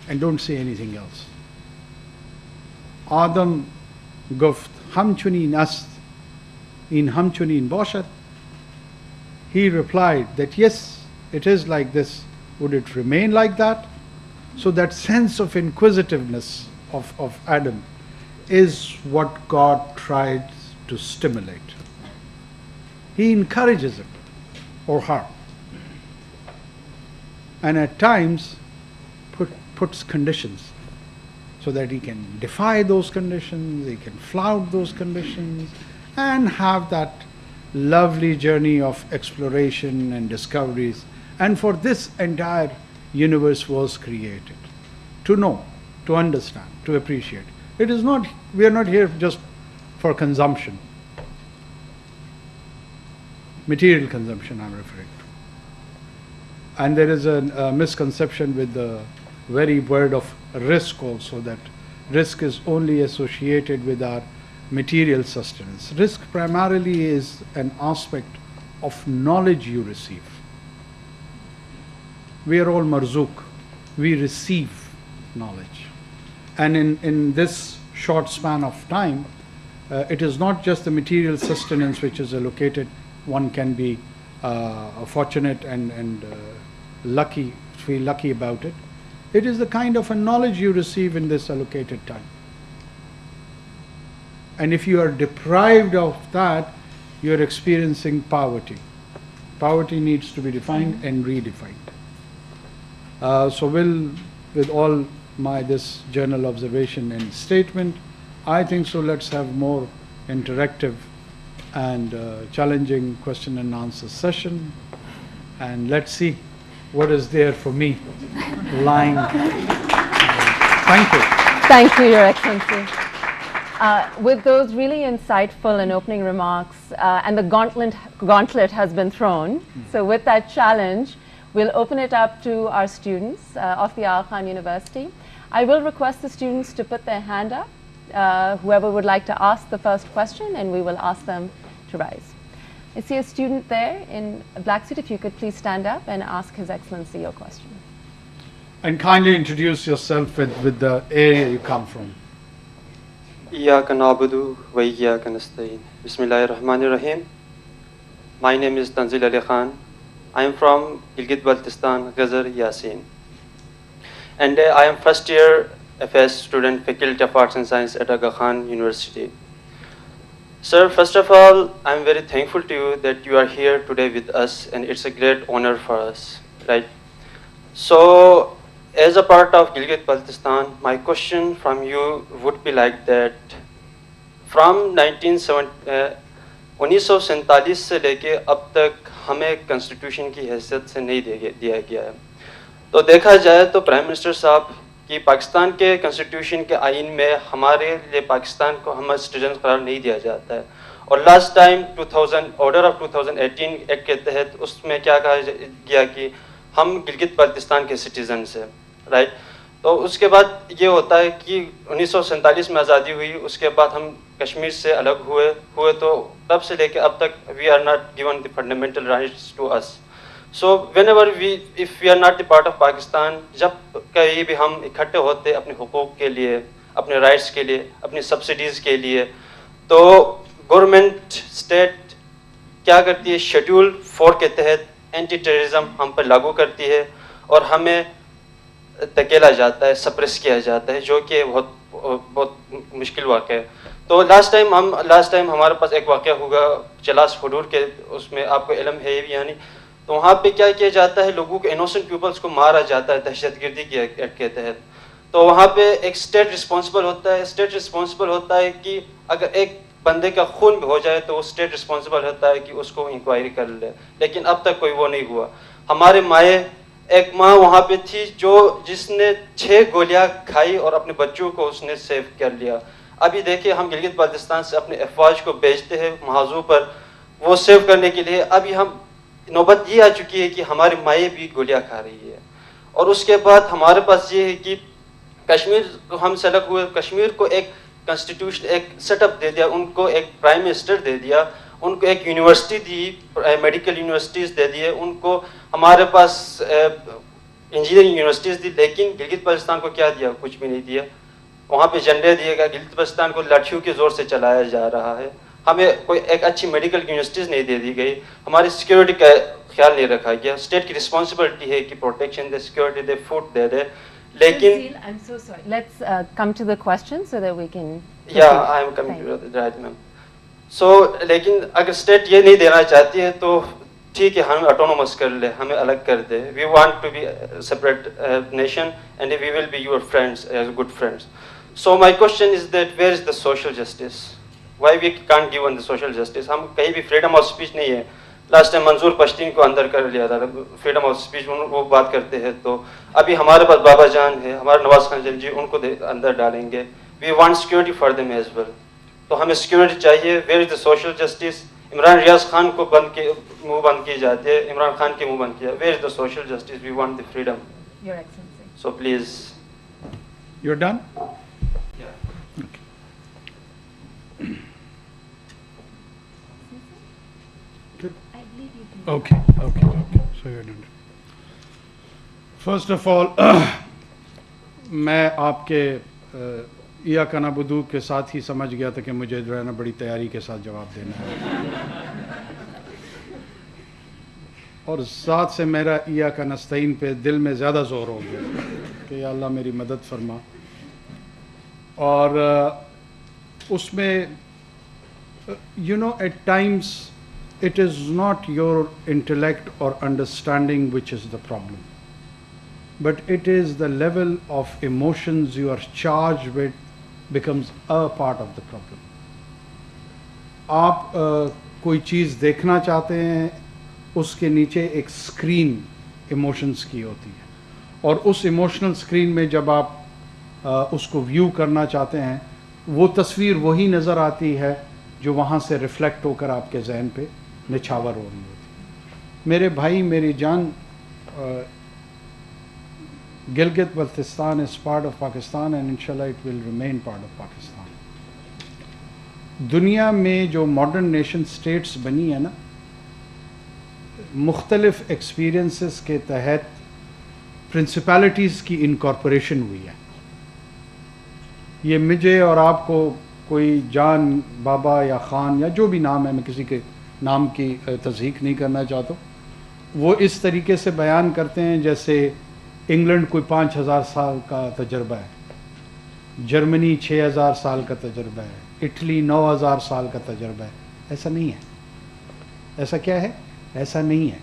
and don't say anything else. Adam guft hamchunin ast in hamchunin bashad. He replied that yes, it is like this. Would it remain like that? So that sense of inquisitiveness of Adam is what God tried to stimulate. He encourages him or her, and at times puts conditions so that he can defy those conditions, he can flout those conditions, and have that lovely journey of exploration and discoveries. And for this entire universe was created, to know, to understand, to appreciate. It is not, we are not here just for consumption, material consumption I'm referring to. And there is a misconception with the very word of risk also, that risk is only associated with our material sustenance. Risk primarily is an aspect of knowledge you receive. We are all marzook, we receive knowledge. And in this short span of time, it is not just the material sustenance which is allocated. One can be fortunate and lucky, feel lucky about it. It is the kind of a knowledge you receive in this allocated time. And if you are deprived of that, you are experiencing poverty. Poverty needs to be defined and redefined. So with all my this journal observation and statement, I think so let's have more interactive and challenging question and answer session, and let's see what is there for me lying. Thank you. Thank you, Your Excellency. With those really insightful and opening remarks, and the gauntlet has been thrown. So with that challenge, we'll open it up to our students of the Aga Khan University. I will request the students to put their hand up, whoever would like to ask the first question, and we will ask them to rise. I see a student there in a black suit. If you could please stand up and ask His Excellency your question. And kindly introduce yourself with the area you come from. إياك نعبد وإياك نستعين. بسم الله الرحمن الرحيم. My name is Tanzil Ali Khan. I am from Gilgit-Baltistan, Ghazar, Yasin. And I am first year FS student, Faculty of Arts and Science at Aga Khan University. Sir, first of all, I am very thankful to you that you are here today with us, and it's a great honor for us, right? So, as a part of Gilgit-Baltistan, my question from you would be like that. From 1947 से लेके अब तक हमें constitution की हैसियत से नहीं दिया गया है। तो देखा जाए तो प्राइम मिनिस्टर साहब कि पाकिस्तान के कॉन्स्टिट्यूशन के आइन में हमारे लिए पाकिस्तान को हम सिटीजन करार नहीं दिया जाता है। और last time 2000 order of 2018 act के तहत उसमें क्या कहा गया कि हम गिलगित बल्तिस्तान के सिटीजन से, राइट। तो उसके बाद ये होता है कि 1947 में आज़ादी हुई, उसके बाद हम कश्मीर से अलग हुए तो तब से लेके अब तक we are not given the fundamental rights to us. So whenever if we are not the part of Pakistan, जब कहीं भी हम इकट्ठे होते अपने हुकूक के लिए, अपने राइट्स के लिए, अपनी सब्सिडीज़ के लिए, तो गवर्नमेंट स्टेट क्या करती है, शेड्यूल 4 के तहत एंटी टेररिज्म हम पर लागू करती है और हमें धकेला जाता है, सप्रेस किया जाता है, जो कि बहुत मुश्किल वाक़ है। तो लास्ट टाइम हमारे पास एक वाक़या हुआ चलास हुडूद के, उसमें आपको इल्म है भी यानी, तो वहाँ पे क्या किया जाता है, लोगों को इनोसेंट पीपल्स को मारा जाता है दहशतगर्दी के एक्ट के तहत। तो वहाँ पे एक स्टेट रिस्पॉन्सिबल होता है कि अगर एक बंदे का खून भी हो जाए तो वो स्टेट रिस्पॉन्सिबल होता है कि उसको इंक्वायरी कर ले, लेकिन अब तक कोई वो नहीं हुआ। हमारे माए, एक माँ वहाँ पे थी जिसने 6 गोलियाँ खाई और अपने बच्चों को उसने सेव कर लिया। अभी देखिए हम गिलगित बाल्टिस्तान से अपने अफवाज को भेजते हैं महाजू पर वो सेव करने के लिए, अभी हम नौबत ये आ चुकी है कि हमारी माएँ भी गोलियाँ खा रही है। और उसके बाद हमारे पास ये है कि कश्मीर को हम सेलेक्ट हुए, कश्मीर को एक कॉन्स्टिट्यूशन, एक सेटअप दे दिया, उनको एक प्राइम मिनिस्टर दे दिया, उनको एक यूनिवर्सिटी दी, मेडिकल यूनिवर्सिटीज़ दे दिए उनको। हमारे पास इंजीनियरिंग यूनिवर्सिटीज़ दी, लेकिन गिलगित बल्तिस्तान को क्या दिया? कुछ भी नहीं दिया। वहाँ पे झंडे दिए गए, गिलगित बल्तिस्तान को लाठियों के ज़ोर से चलाया जा रहा है। हमें कोई एक अच्छी मेडिकल यूनिवर्सिटीज़ नहीं दे दी गई, हमारी सिक्योरिटी का ख्याल नहीं रखा गया। स्टेट की रिस्पॉन्सिबिलिटी है कि प्रोटेक्शन दे, सिक्योरिटी दे, फूड दे दे, लेकिन I'm so sorry. Let's come to the question so that we can. I am coming to right ma'am. So लेकिन अगर स्टेट ये नहीं देना चाहती है तो ठीक है, हम ऑटोनोमस कर ले, हमें अलग कर दे। We want to be separate nation and we will be your friends, as good friends. So my question is that where is the social justice? Why we can't give the social justice? हम कहीं भी freedom of speech नहीं है। Last time मंजूर पश्तीन को अंदर कर लिया था, फ्रीडम ऑफ स्पीच वो बात करते हैं। तो अभी हमारे पास बाबा जान है, हमारे नवाज खान जी, उनको अंदर डालेंगे। We want security for them as well. तो हमें सिक्योरिटी चाहिए। Where is the social justice? Imran Riaz Khan को मुंह बंद की जाती है, इमरान खान के मुंह बंद किया। Where is the social justice? We want the freedom. Your Excellency. So please. You're done? Okay. So you're done. First of all, मैं आपके या कनाबुदू के साथ ही समझ गया था कि मुझे जो है ना बड़ी तैयारी के साथ जवाब देना है, और साथ से मेरा या का नस्तईन पे दिल में ज़्यादा ज़ोर हो गया कि या अल्लाह मेरी मदद फरमा। और उसमें at times it is not your intellect or understanding which is the problem, but it is the level of emotions you are charged with becomes a part of the problem. आप कोई चीज़ देखना चाहते हैं, उसके नीचे एक स्क्रीन इमोशंस की होती है, और उस इमोशनल स्क्रीन में जब आप उसको व्यू करना चाहते हैं, वो तस्वीर वही नज़र आती है जो वहाँ से रिफ्लेक्ट होकर आपके जहन पे निछावर हो रही होती है। मेरे भाई मेरी जान, Gilgit Baltistan is part of Pakistan and इंशाल्लाह it will remain part of Pakistan. दुनिया में जो मॉडर्न नेशन स्टेट्स बनी है ना, मुख्तलिफ एक्सपीरियंसेस के तहत प्रिंसिपैलिटीज़ की इनकॉर्पोरेशन हुई है। ये मुझे और आपको कोई जान, बाबा या ख़ान या जो भी नाम है, मैं किसी के नाम की तज़हीक नहीं करना चाहता, वो इस तरीके से बयान करते हैं जैसे इंग्लैंड कोई 5000 साल का तजर्बा है, जर्मनी 6000 साल का तजर्बा है, इटली 9000 साल का तजर्बा है। ऐसा नहीं है। ऐसा क्या है? ऐसा नहीं है।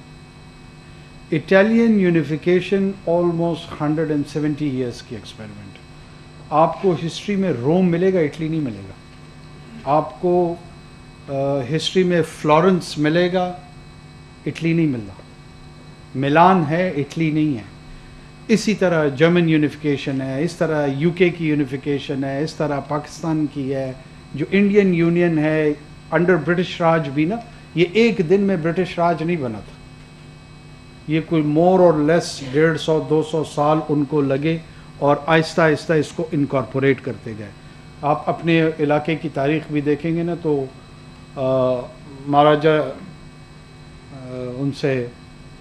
इटालियन यूनिफिकेशन ऑलमोस्ट 170 ईयर्स की एक्सपेरिमेंट। आपको हिस्ट्री में रोम मिलेगा, इटली नहीं मिलेगा। आपको हिस्ट्री में फ्लोरेंस मिलेगा, इटली नहीं मिल रहा। मिलान है, इटली नहीं है। इसी तरह जर्मन यूनिफिकेशन है, इस तरह यूके की यूनिफिकेशन है, इस तरह पाकिस्तान की है। जो इंडियन यूनियन है अंडर ब्रिटिश राज भी ना, ये एक दिन में ब्रिटिश राज नहीं बना था। ये कोई मोर और लेस 150-200 साल उनको लगे और आहिस्ता आहिस्ता इसको इनकॉर्पोरेट करते गए। आप अपने इलाके की तारीख़ भी देखेंगे ना तो महाराजा उनसे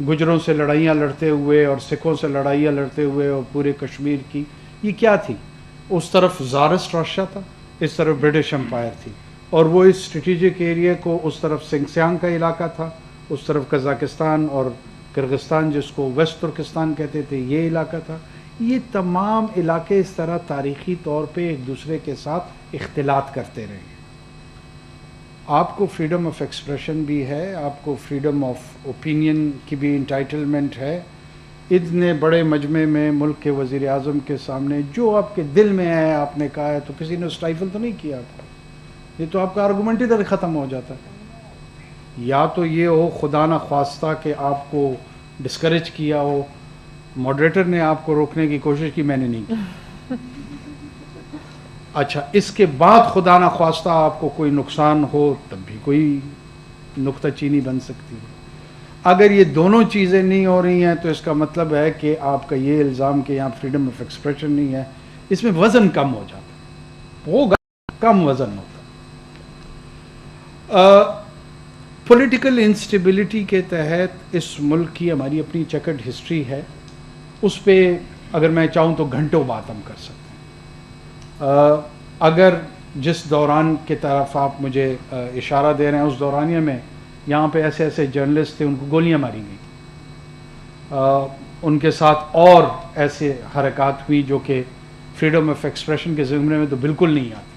गुजरों से लड़ाइयाँ लड़ते हुए और सिखों से लड़ाइयाँ लड़ते हुए और पूरे कश्मीर की, ये क्या थी? उस तरफ ज़ारस्ट रशिया था, इस तरफ ब्रिटिश एम्पायर थी, और वो इस स्ट्रेटिजिक एरिया को, उस तरफ सिंगसियांग का इलाका था, उस तरफ कज़ाकिस्तान और किर्गिस्तान जिसको वेस्ट तुर्किस्तान कहते थे, ये इलाका था। ये तमाम इलाके इस तरह तारीख़ी तौर पे एक दूसरे के साथ इख्तिलात करते रहे। आपको फ्रीडम ऑफ एक्सप्रेशन भी है, आपको फ्रीडम ऑफ ओपिनियन की भी इंटाइटलमेंट है। इतने बड़े मजमे में मुल्क के वज़ीर आज़म के सामने जो आपके दिल में है आपने कहा है, तो किसी ने स्टाइफल तो नहीं किया था। ये तो आपका आर्गूमेंट इधर ख़त्म हो जाता है। या तो ये हो खुदा न ख्वास्ता कि आपको डिस्करेज किया हो, मॉडरेटर ने आपको रोकने की कोशिश की, मैंने नहीं की। अच्छा, इसके बाद खुदा न ख्वास्ता आपको कोई नुकसान हो तब भी कोई नुक्ताचीनी बन सकती है। अगर ये दोनों चीज़ें नहीं हो रही हैं तो इसका मतलब है कि आपका ये इल्ज़ाम कि यहाँ फ्रीडम ऑफ एक्सप्रेशन नहीं है, इसमें वज़न कम हो जाता है, होगा कम वज़न होता है। पॉलिटिकल इंस्टेबिलिटी के तहत इस मुल्क की हमारी अपनी चेकर्ड हिस्ट्री है। اس پہ اگر میں چاہوں تو گھنٹوں بات ہم کر سکتے ہیں. اگر جس دوران کی طرف آپ مجھے اشارہ دے رہے ہیں اس دورانیہ میں یہاں پہ ایسے ایسے جرنلسٹ تھے ان کو گولیاں ماری گئیں, ان کے ساتھ اور ایسے حرکات ہوئی جو کہ فریڈم آف ایکسپریشن کے زمرے میں تو بالکل نہیں آتی.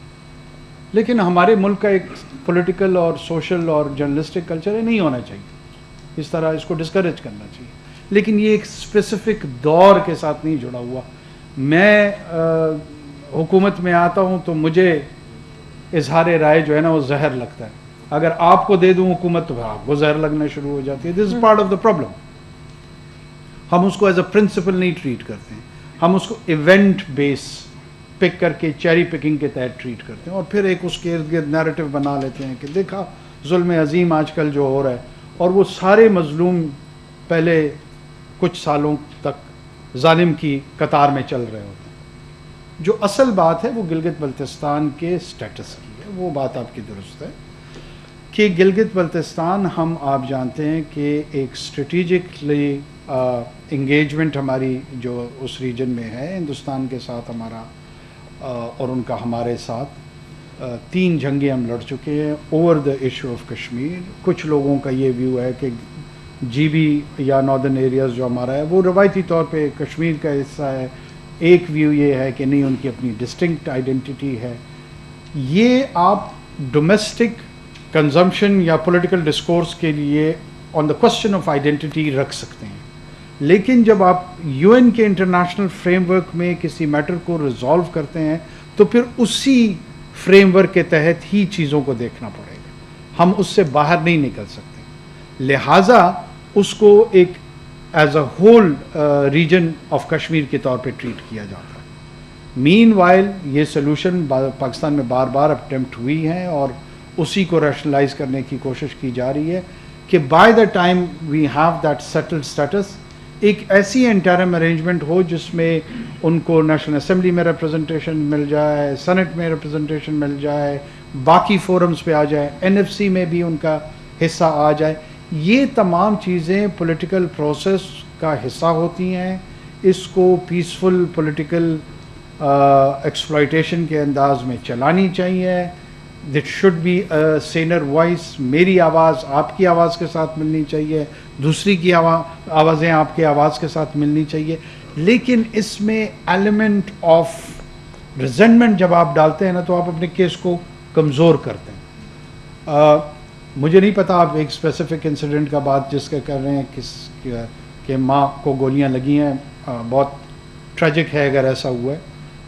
لیکن ہمارے ملک کا ایک پولیٹیکل اور سوشل اور جرنلسٹک کلچر ہے, نہیں ہونا چاہیے اس طرح, اس کو ڈسکریج کرنا چاہیے. لیکن یہ ایک اسپیسیفک دور کے ساتھ نہیں جڑا ہوا. میں حکومت میں آتا ہوں تو مجھے اظہار رائے جو ہے نا وہ زہر لگتا ہے. اگر آپ کو دے دوں حکومت تو آپ کو زہر لگنا شروع ہو جاتی ہے. This is part of the problem. ہم اس کو ایز اے پرنسپل نہیں ٹریٹ کرتے ہیں, ہم اس کو ایونٹ بیس پک کر کے چیری پکنگ کے تحت ٹریٹ کرتے ہیں, اور پھر ایک اس کے ارد گرد نیریٹو بنا لیتے ہیں کہ دیکھا ظلم عظیم آج کل جو ہو رہا ہے, اور وہ سارے مظلوم پہلے کچھ سالوں تک ظالم کی قطار میں چل رہے ہوتے ہیں. جو اصل بات ہے وہ گلگت بلتستان کے سٹیٹس کی ہے. وہ بات آپ کی درست ہے کہ گلگت بلتستان ہم آپ جانتے ہیں کہ ایک اسٹریٹجکلی انگیجمنٹ ہماری جو اس ریجن میں ہے ہندوستان کے ساتھ ہمارا اور ان کا ہمارے ساتھ 3 جنگیں ہم لڑ چکے ہیں over the issue of Kashmir. کچھ لوگوں کا یہ ویو ہے کہ جی بی یا ناردرن ایریاز جو ہمارا ہے وہ روایتی طور پہ کشمیر کا حصہ ہے. ایک ویو یہ ہے کہ نہیں, ان کی اپنی ڈسٹنکٹ آئیڈینٹی ہے. یہ آپ ڈومیسٹک کنزمپشن یا پولیٹیکل ڈسکورس کے لیے آن دا کوسچن آف آئیڈینٹی رکھ سکتے ہیں, لیکن جب آپ یو این کے انٹرنیشنل فریم ورک میں کسی میٹر کو ریزالو کرتے ہیں تو پھر اسی فریم ورک کے تحت ہی چیزوں کو دیکھنا پڑے گا. ہم اس سے باہر نہیں نکل سکتے. لہٰذا اس کو ایک as a whole region of Kashmir کے طور پہ ٹریٹ کیا جاتا ہے. مین وائل یہ سلوشن پاکستان میں بار بار اٹیمپٹ ہوئی ہیں اور اسی کو ریشنلائز کرنے کی کوشش کی جا رہی ہے کہ by the time we have that settled status ایک ایسی انٹرم ارینجمنٹ ہو جس میں ان کو نیشنل اسمبلی میں ریپرزنٹیشن مل جائے, سینٹ میں ریپرزنٹیشن مل جائے, باقی فورمز پہ آ جائے, NFC میں بھی ان کا حصہ آ جائے. یہ تمام چیزیں پولیٹیکل پروسیس کا حصہ ہوتی ہیں. اس کو پیسفل پولیٹیکل ایکسپلائٹیشن کے انداز میں چلانی چاہیے. That should be a saner voice. میری آواز آپ کی آواز کے ساتھ ملنی چاہیے, دوسری کی آوازیں آپ کی آواز کے ساتھ ملنی چاہیے. لیکن اس میں ایلیمنٹ آف ریزنٹمنٹ جب آپ ڈالتے ہیں نا تو آپ اپنے کیس کو کمزور کرتے ہیں. مجھے نہیں پتا آپ ایک اسپیسیفک انسیڈنٹ کا بات جس کا کر رہے ہیں کہ ماں کو گولیاں لگی ہیں, بہت ٹریجک ہے اگر ایسا ہوا ہے.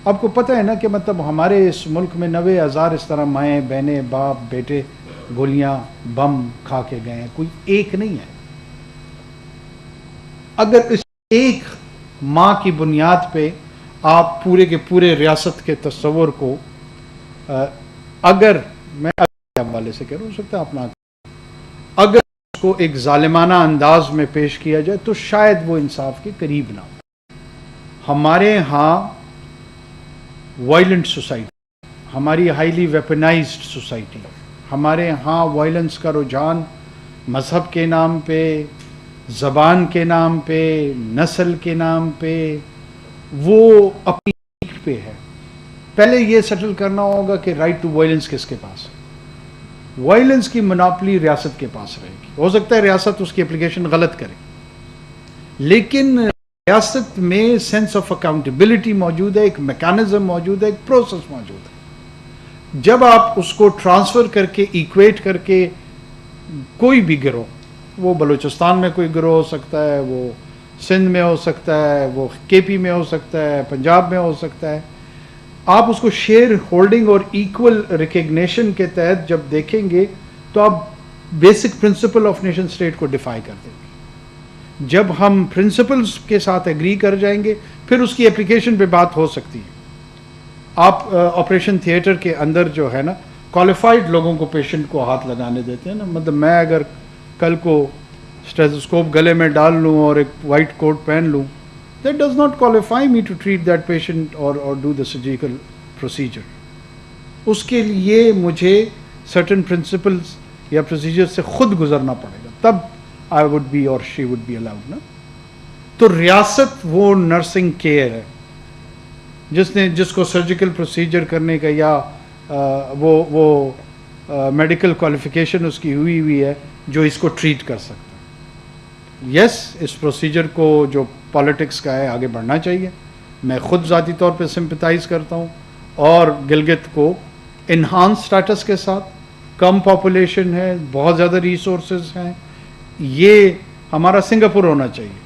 آپ کو پتہ ہے نا کہ مطلب ہمارے اس ملک میں 90,000 اس طرح مائیں بہنیں باپ بیٹے گولیاں بم کھا کے گئے ہیں, کوئی ایک نہیں ہے. اگر اس ایک ماں کی بنیاد پہ آپ پورے کے پورے ریاست کے تصور کو اگر میں حوالے سے کہہ رہا ہوں, ہو سکتا ہے اپنا اگر اس کو ایک ظالمانہ انداز میں پیش کیا جائے تو شاید وہ انصاف کے قریب نہ ہو. ہمارے ہاں وائلنٹ سوسائٹی, ہماری ہائیلی ویپنائزڈ سوسائٹی, ہمارے ہاں وائلنس کا رجحان مذہب کے نام پہ, زبان کے نام پہ, نسل کے نام پہ, وہ اپنی پہ ہے. پہلے یہ سیٹل کرنا ہوگا کہ رائٹ ٹو وائلنس کس کے پاس ہے. وائلنس کی مناپلی ریاست کے پاس رہے گی. ہو سکتا ہے ریاست اس کی اپلیکیشن غلط کرے, لیکن ریاست میں سینس آف اکاؤنٹیبلٹی موجود ہے, ایک میکانزم موجود ہے, ایک پروسیس موجود ہے. جب آپ اس کو ٹرانسفر کر کے ایکویٹ کر کے کوئی بھی گروہ, وہ بلوچستان میں کوئی گروہ ہو سکتا ہے, وہ سندھ میں ہو سکتا ہے, وہ KP میں ہو سکتا ہے, پنجاب میں ہو سکتا ہے, آپ اس کو شیئر ہولڈنگ اور ایکول ریکگنیشن کے تحت جب دیکھیں گے تو آپ basic principle of nation state کو ڈیفائی کر دیں گے. جب ہم پرنسپلز کے ساتھ ایگری کر جائیں گے پھر اس کی اپلیکیشن پہ بات ہو سکتی ہے. آپ آپریشن تھیٹر کے اندر جو ہے نا کوالیفائڈ لوگوں کو پیشنٹ کو ہاتھ لگانے دیتے ہیں نا. مطلب میں اگر کل کو اسٹیتھوسکوپ گلے میں ڈال لوں اور ایک وائٹ کوٹ پہن لوں, that does not qualify me to treat that patient or do the surgical procedure. اس کے لیے مجھے certain principles یا procedures سے خود گزرنا پڑے گا, تب I would be or she would be allowed نا. तो रियासत वो नर्सिंग केयर है जिसको सर्जिकल प्रोसीजर करने का या वो मेडिकल क्वालिफिकेशन उसकी हुई है जो इसको ट्रीट कर सकता है। यस, इस प्रोसीजर को जो पॉलिटिक्स का है आगे बढ़ना चाहिए। मैं खुद ज़ाती तौर पे सिंपथाइज करता हूँ, और गिलगित को इन्हांस स्टेटस के साथ, कम पॉपुलेशन है, बहुत ज़्यादा रिसोर्सेज हैं, ये हमारा सिंगापुर होना चाहिए,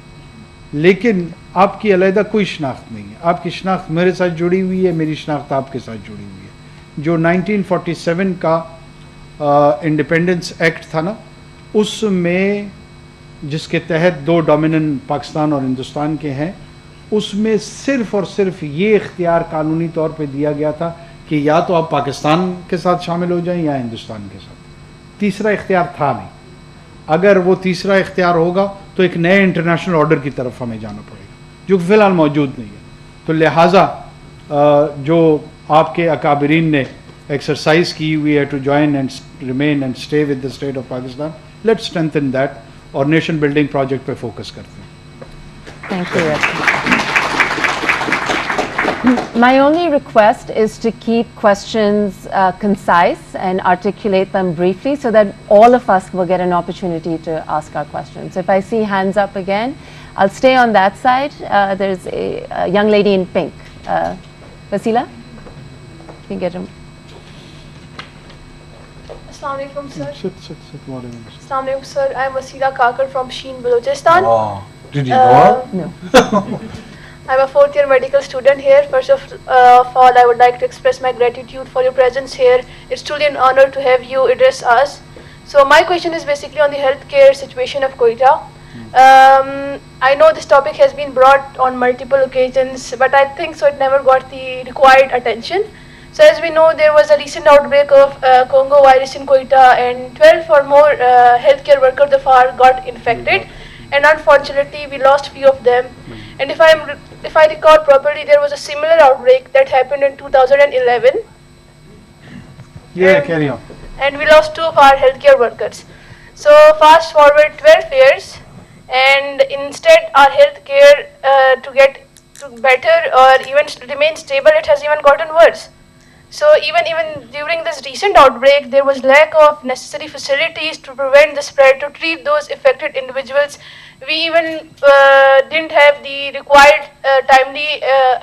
लेकिन आपकी अलहदा कोई शनाख्त नहीं है। आपकी शनाख्त मेरे साथ जुड़ी हुई है, मेरी शनाख्त आपके साथ जुड़ी हुई है। जो 1947 का इंडिपेंडेंस एक्ट था ना, उसमें जिसके तहत दो डोमिनेंट पाकिस्तान और हिंदुस्तान के हैं, उसमें सिर्फ और सिर्फ ये इख्तियार कानूनी तौर पे दिया गया था कि या तो आप पाकिस्तान के साथ शामिल हो जाएं या हिंदुस्तान के साथ। तीसरा इख्तियार था नहीं। अगर वो तीसरा इख्तियार होगा तो एक नए इंटरनेशनल ऑर्डर की तरफ हमें जाना पड़ेगा, जो फ़िलहाल मौजूद नहीं है। तो लिहाजा जो आपके अकाबरीन ने एक्सरसाइज की हुई है to join and remain and stay with the state of Pakistan, let's strengthen that और नेशन बिल्डिंग प्रोजेक्ट पे फोकस करते हैं। Thank you. My only request is to keep questions concise and articulate them briefly so that all of us will get an opportunity to ask our questions. If I see hands up again, I'll stay on that side. There's a young lady in pink. Vasila, you can get him. Assalamu alaikum, sir. Sit, whatever. Assalamu alaikum, sir. I'm Wasila Kakar from Sheen, Balochistan. Wow. Did you know her? No. I'm a fourth-year medical student here. First of all, I would like to express my gratitude for your presence here. It's truly an honor to have you address us. So my question is basically on the healthcare situation of Quetta. I know this topic has been brought on multiple occasions, but I think so it never got the required attention. So as we know, there was a recent outbreak of Congo virus in Quetta, and 12 or more healthcare workers of ours got infected, and unfortunately we lost few of them. And if I recall properly, there was a similar outbreak that happened in 2011. Yeah, carry on. And we lost 2 of our healthcare workers. So fast forward 12 years, and instead our healthcare to get to better or even remain stable, it has even gotten worse. So even during this recent outbreak, there was lack of necessary facilities to prevent the spread, to treat those affected individuals. We even didn't have the required timely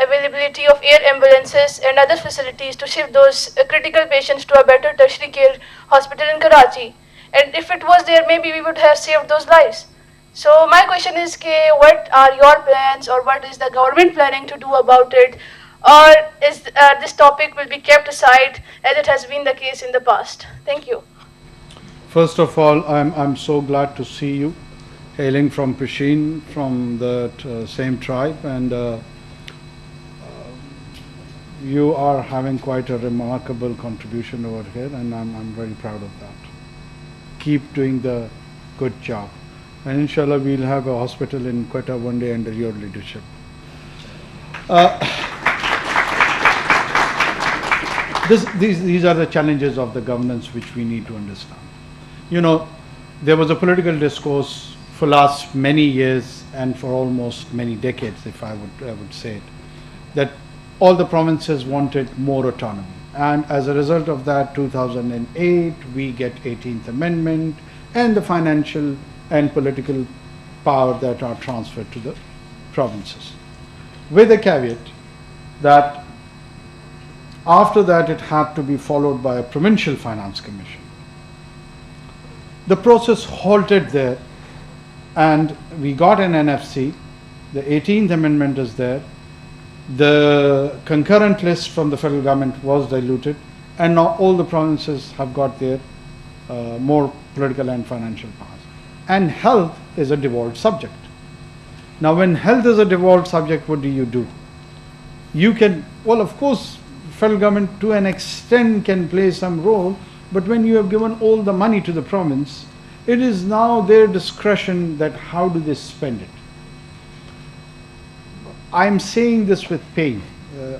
availability of air ambulances and other facilities to shift those critical patients to a better tertiary care hospital in Karachi. And if it was there, maybe we would have saved those lives. So my question is, what are your plans, or what is the government planning to do about it? Or is this topic will be kept aside as it has been the case in the past? Thank you. First of all, I'm so glad to see you, hailing from Pasheen, from the same tribe, and you are having quite a remarkable contribution over here, and I'm very proud of that. Keep doing the good job, and inshallah we'll have a hospital in Quetta one day under your leadership. These are the challenges of the governance which we need to understand. You know, there was a political discourse for last many years and for almost many decades, if I would say it, that all the provinces wanted more autonomy. And as a result of that, 2008, we get 18th Amendment and the financial and political power that are transferred to the provinces. With a caveat that after that it had to be followed by a provincial finance commission. The process halted there, and we got an NFC. The 18th Amendment is there. The concurrent list from the federal government was diluted, and now all the provinces have got their more political and financial powers. And health is a devolved subject. Now when health is a devolved subject, what do? You can, well, of course, federal government to an extent can play some role, but when you have given all the money to the province, it is now their discretion that how do they spend it. I'm saying this with pain.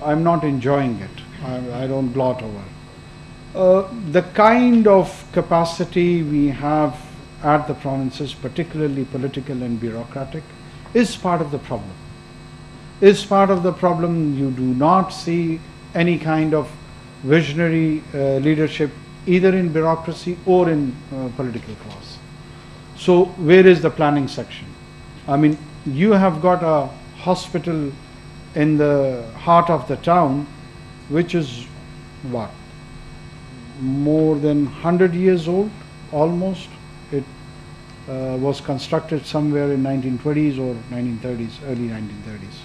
I'm not enjoying it. I don't gloat over it. The kind of capacity we have at the provinces, particularly political and bureaucratic, is part of the problem. Is part of the problem. You do not see any kind of visionary leadership either in bureaucracy or in political class. So where is the planning section? I mean, you have got a hospital in the heart of the town which is what, more than 100 years old almost. It was constructed somewhere in 1920s or 1930s, early 1930s,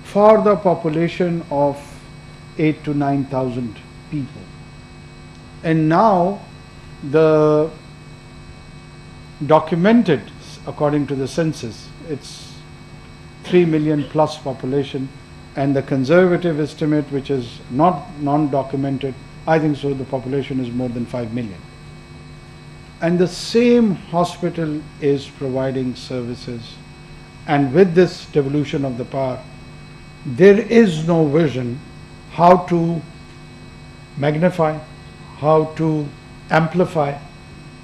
for the population of 8 to 9,000 people. And now the documented, according to the census, it's 3 million plus population, and the conservative estimate, which is not non-documented, I think so, the population is more than 5 million. And the same hospital is providing services, and with this devolution of the power, there is no vision how to magnify, how to amplify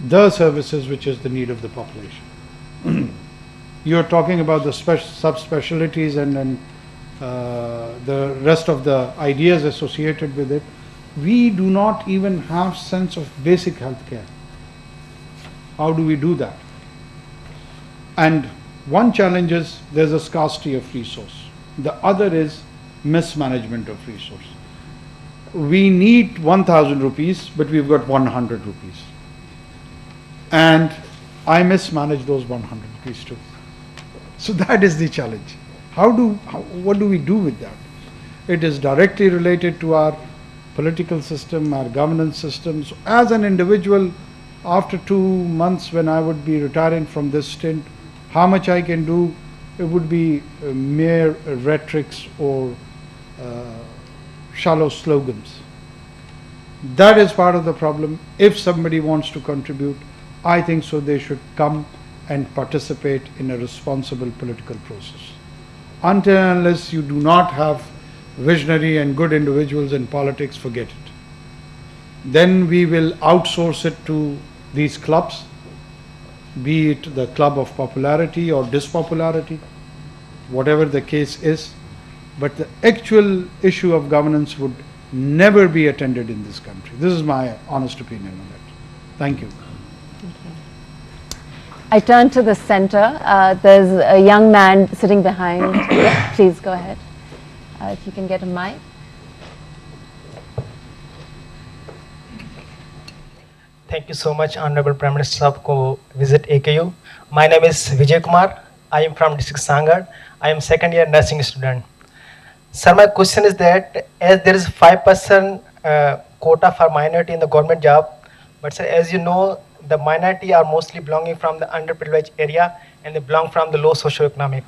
the services which is the need of the population. You're talking about the subspecialties and the rest of the ideas associated with it. We do not even have sense of basic health care. How do we do that? And one challenge is there's a scarcity of resource. The other is mismanagement of resource. We need 1,000 rupees, but we've got 100 rupees. And I mismanage those 100 rupees too. So that is the challenge. What do we do with that? It is directly related to our political system, our governance system. So as an individual, after 2 months when I would be retiring from this stint, how much I can do, it would be mere rhetorics or shallow slogans. That is part of the problem. If somebody wants to contribute, I think so they should come and participate in a responsible political process. Until and unless you do not have visionary and good individuals in politics, forget it. Then we will outsource it to these clubs, be it the club of popularity or dispopularity, whatever the case is. But the actual issue of governance would never be attended in this country. This is my honest opinion on that. Thank you. I turn to the center. There's a young man sitting behind. Yeah, please go ahead. If you can get a mic. Thank you so much, Honorable Prime Minister Sahab, ko visit AKU. My name is Vijay Kumar. I am from district Sangar. I am second year nursing student. Sir, my question is that as there is 5% quota for minority in the government job, but sir, as you know, the minority are mostly belonging from the underprivileged area and they belong from the low socio-economic.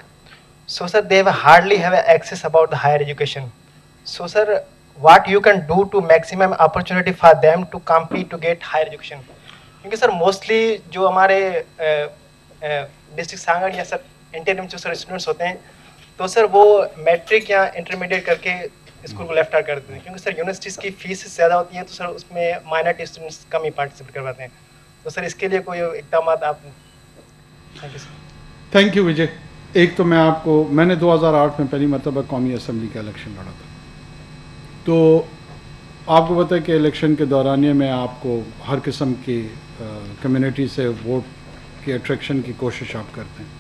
So sir, they hardly have access about the higher education. So sir, what you can do to maximum opportunity for them to compete to get higher education? क्योंकि sir mostly जो हमारे district Sanghar या sir intermediate जो sir students होते हैं, तो sir वो matric या इंटरमीडिएट करके स्कूल को लेफ्ट आउट कर देते हैं, क्योंकि सर यूनिवर्सिटीज़ की फीस ज़्यादा होती है, तो सर उसमें माइनॉरिटी स्टूडेंट्स कम ही पार्टिसिपेट करवाते हैं. तो सर इसके लिए कोई इकदाम आप? थैंक यू विजय. एक तो मैंने 2008 में पहली मरतबा कौमी असम्बली का इलेक्शन लड़ा था. तो आपको पता है कि इलेक्शन के दौरानिए में आपको हर किस्म की कम्युनिटी से वोट की अट्रैक्शन की कोशिश आप करते हैं.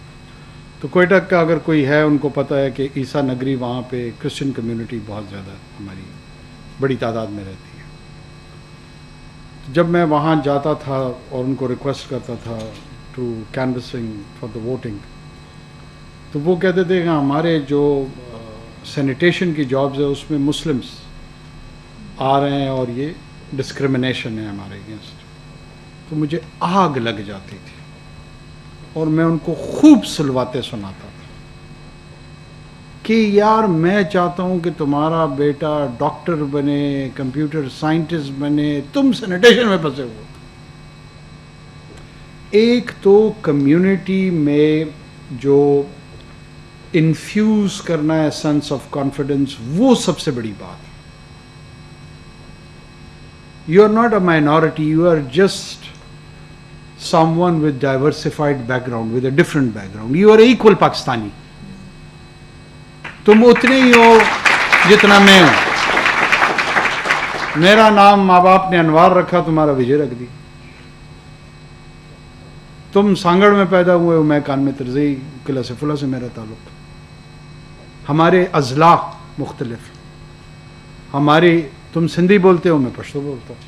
तो कोयटा का अगर कोई है, उनको पता है कि ईसा नगरी, वहाँ पे क्रिश्चियन कम्युनिटी बहुत ज़्यादा हमारी बड़ी तादाद में रहती है. तो जब मैं वहाँ जाता था और उनको रिक्वेस्ट करता था to canvassing for the voting, तो वो कहते थे कि हमारे जो सैनिटेशन की जॉब्स है उसमें मुस्लिम्स आ रहे हैं और ये डिस्क्रिमिनेशन है हमारे अगेंस्ट. तो मुझे आग लग जाती थी और मैं उनको खूब सुलवाते सुनाता था कि यार मैं चाहता हूँ कि तुम्हारा बेटा डॉक्टर बने, कंप्यूटर साइंटिस्ट बने, तुम सैनिटेशन में फंसे हुए. एक तो कम्युनिटी में जो इन्फ्यूज करना है सेंस ऑफ कॉन्फिडेंस, वो सबसे बड़ी बात है. You are not a minority, you are just someone with diversified background, with a different background. You are equal Pakistani. तुम उतने ही हो जितना मैं हूं. मेरा नाम माँ बाप ने अनवार रखा, तुम्हारा विजय रख दी. तुम सांगड़ में पैदा हुए हो, मैं कान में तरज़ई, किला सफुला से मेरा ताल्लुक. हमारे अजला मुख्तलिफ. हमारी, तुम सिंधी बोलते हो, मैं पश्तो बोलता हूँ.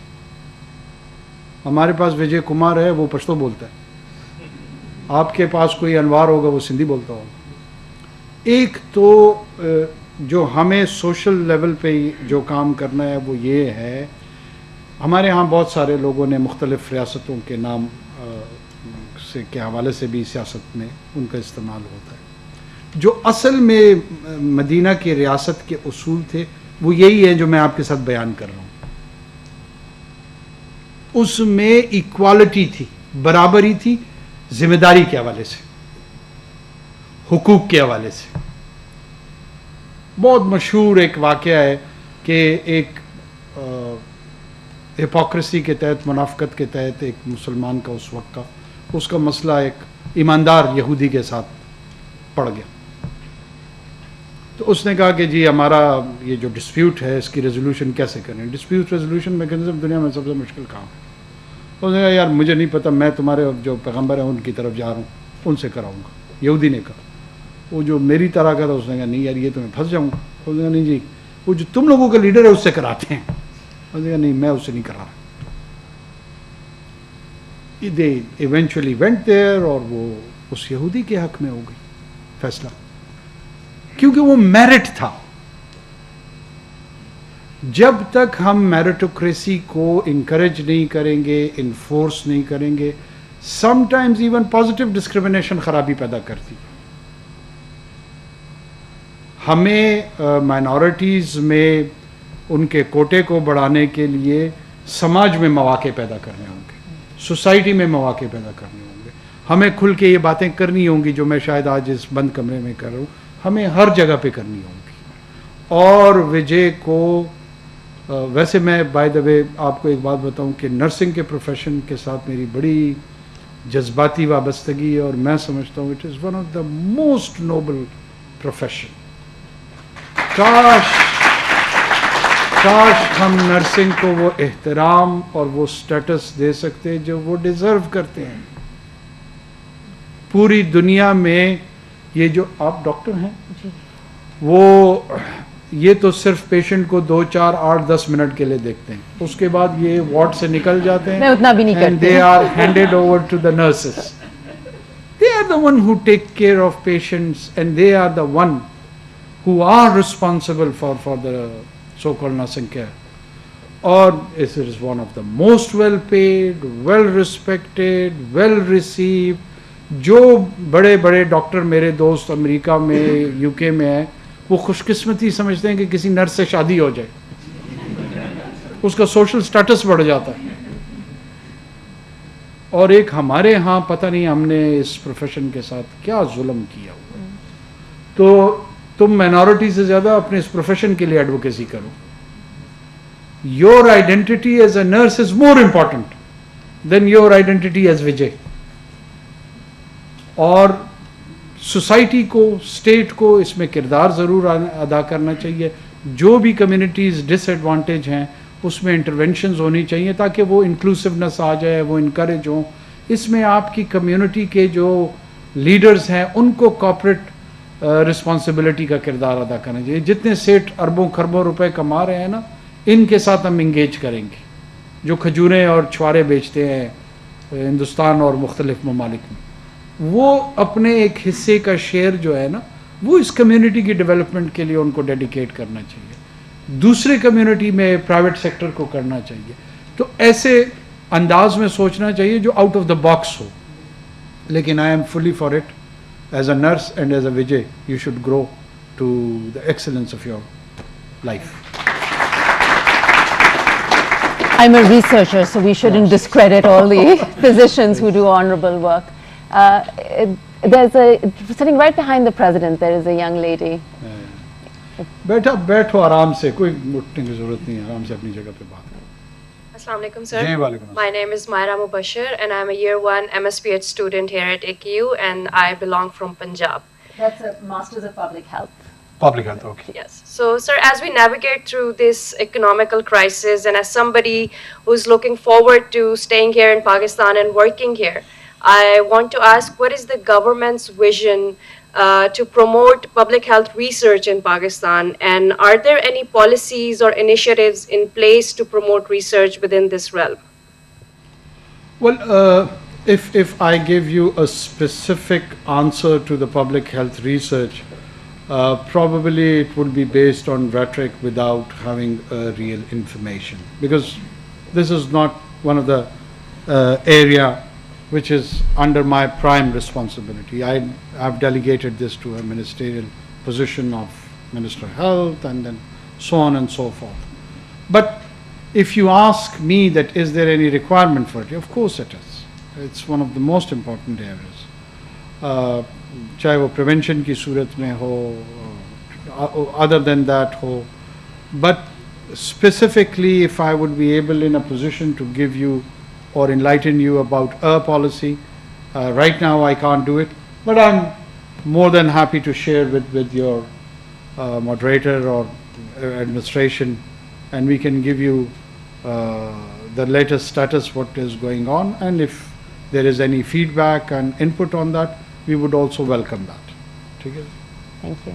हमारे पास विजय कुमार है, वो पश्तो बोलता है. आपके पास कोई अनवार होगा, वो सिंधी बोलता होगा. एक तो जो हमें सोशल लेवल पे जो काम करना है वो ये है, हमारे यहाँ बहुत सारे लोगों ने मुख्तलिफ रियासतों के नाम के हवाले से भी सियासत में उनका इस्तेमाल होता है. जो असल में मदीना की रियासत के उसूल थे वो यही है जो मैं आपके साथ बयान कर रहा हूँ. उसमें इक्वालिटी थी, बराबरी थी, जिम्मेदारी के हवाले से, हुकूक के हवाले से. बहुत मशहूर एक वाक़या है कि एक हिपोक्रेसी के तहत, मुनाफिकत के तहत एक मुसलमान का उस वक्त का उसका मसला एक ईमानदार यहूदी के साथ पड़ गया. तो उसने कहा कि जी हमारा ये जो डिस्प्यूट है इसकी रेजोल्यूशन कैसे करें. डिस्प्यूट रेजोल्यूशन मैकेनिज्म दुनिया में सबसे मुश्किल काम है. तो उसने कहा यार मुझे नहीं पता, मैं तुम्हारे जो पैगम्बर हैं उनकी तरफ जा रहा हूँ, उनसे कराऊंगा. यहूदी ने कहा. वो जो मेरी तरह का था उसने कहा नहीं यार ये तो मैं फंस जाऊँगा. उसने कहा नहीं जी, वो जो तुम लोगों का लीडर है उससे कराते हैं. उसने कहा नहीं मैं उससे नहीं करा रहा. दे इवेंचुअली वेंट देयर और वो उस यहूदी के हक में हो गई फैसला, क्योंकि वो मेरिट था. जब तक हम मेरिटोक्रेसी को इनकरेज नहीं करेंगे, इन्फोर्स नहीं करेंगे, समटाइम्स इवन पॉजिटिव डिस्क्रिमिनेशन खराबी पैदा करती. हमें माइनॉरिटीज़ में उनके कोटे को बढ़ाने के लिए समाज में मौके पैदा करने होंगे, सोसाइटी में मौके पैदा करने होंगे. हमें खुल के ये बातें करनी होंगी जो मैं शायद आज इस बंद कमरे में कर रहा हूँ, हमें हर जगह पे करनी होंगी. और विजय को वैसे मैं बाय द वे आपको एक बात बताऊं कि नर्सिंग के प्रोफेशन के साथ मेरी बड़ी जज्बाती वाबस्तगी है और मैं समझता हूँ it is one of the most noble profession. काश हम नर्सिंग को वो एहतराम और वो स्टेटस दे सकते जो वो डिज़र्व करते हैं. पूरी दुनिया में ये जो आप डॉक्टर हैं जी, वो ये तो सिर्फ पेशेंट को 2, 4, 8, 10 मिनट के लिए देखते हैं, उसके बाद ये वार्ड से निकल जाते हैं. मैं उतना भी नहीं करती. They are handed over to the nurses. They are the one who take care of patients and they are the one who are responsible for the so-called nursing care. Or it is one of the most well paid, well respected, well received. जो बड़े बड़े doctor मेरे दोस्त America में, UK में हैं, वो खुशकिस्मती समझते हैं कि किसी नर्स से शादी हो जाए, उसका सोशल स्टेटस बढ़ जाता है. और एक हमारे यहाँ पता नहीं हमने इस प्रोफेशन के साथ क्या जुल्म किया हुआ. तो तुम माइनॉरिटी से ज़्यादा अपने इस प्रोफेशन के लिए एडवोकेसी करो. Your identity as a nurse is more important than your identity as Vijay. और सोसाइटी को, स्टेट को इसमें किरदार ज़रूर अदा करना चाहिए. जो भी कम्युनिटीज़ डिसएडवांटेज हैं उसमें इंटरवेंशंस होनी चाहिए ताकि वो इंक्लूसिवनेस आ जाए, वो इनकरेज हो. इसमें आपकी कम्युनिटी के जो लीडर्स हैं उनको कॉर्पोरेट रिस्पॉन्सिबिलिटी का किरदार अदा करना चाहिए. जितने सेठ अरबों खरबों रुपए कमा रहे हैं ना, इनके साथ हम इंगेज करेंगे, जो खजूरें और छुआरे बेचते हैं हिंदुस्तान और मुख्तलिफ ममालिक में, वो अपने एक हिस्से का शेयर जो है ना वो इस कम्युनिटी की डेवलपमेंट के लिए उनको डेडिकेट करना चाहिए. दूसरे कम्युनिटी में प्राइवेट सेक्टर को करना चाहिए. तो ऐसे अंदाज में सोचना चाहिए जो आउट ऑफ द बॉक्स हो. लेकिन I am fully for it. As a nurse and as a Vijay, you should grow to the excellence of your life. I'm a researcher, so we shouldn't discredit all the physicians who do honorable work. Sitting right behind the president, there is a young lady. बैठो आराम से, कोई उठने की जरूरत नहीं है, आराम से अपनी जगह पे बात करो. Assalamu alaikum, sir. Ji, walaikum My name is Myra Mubashir, and I'm a year 1 MSPH student here at AKU, and I belong from Punjab. That's a Masters of Public Health. Public health, okay. Yes. So, sir, as we navigate through this economical crisis, and as somebody who's looking forward to staying here in Pakistan and working here, I want to ask, what is the government's vision to promote public health research in Pakistan? And are there any policies or initiatives in place to promote research within this realm? Well, if I give you a specific answer to the public health research, probably it would be based on rhetoric without having real information, because this is not one of the area which is under my prime responsibility. I've delegated this to a ministerial position of Minister of Health, and then so on and so forth. But if you ask me that is there any requirement for it, of course it is. It's one of the most important areas. चाहे वो prevention की सूरत में हो, other than that हो, but specifically if I would be able in a position to give you or enlighten you about a policy, right now I can't do it, but I'm more than happy to share with your moderator or administration, and we can give you the latest status, what is going on, and if there is any feedback and input on that, we would also welcome that. Thank you.